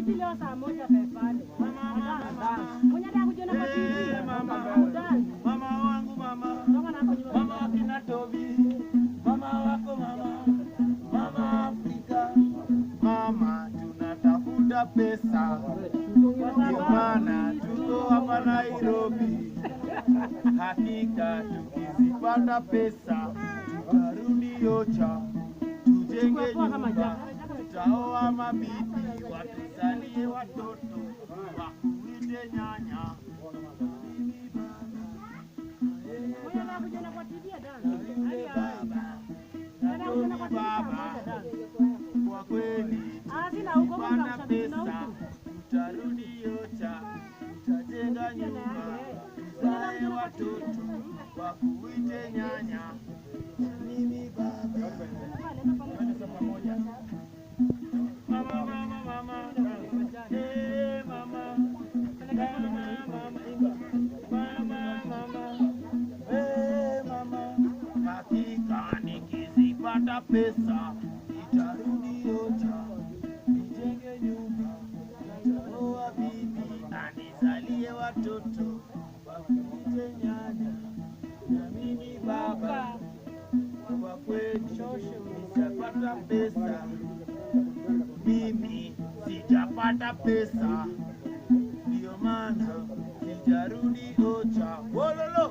TV leo saa moja pepani. Mwenye nataka kujiona kwa TV. Mama wangu mama. Mama akina Tobi. Mama wako mama. Mama Afrika. Mama tunatafuta pesa. Ndio maana tuko hapa Nairobi. Hakika tukizipata pesa tutarudi Ocha. Tujenge nyumba. Tutaoa mabibi. Watuzalie watoto. Wakuite nyanya. Kwa kweli tukipata pesa tutarudi Ocha, tutajenga nyumba, tuzae watoto wakuite nyanya. Mimi baba mama mama mama hey mama mama mama mama hey mama. Hakika nikizipata pesa nitarudi Ocha, nijenge nyumba, nitaoa bibi, anizalie watoto wakuite nyanya. Na mimi baba, kwa kweli sijapata pesa, mimi sijapata pesa, ndio maana sijarudi Ocha. Wololo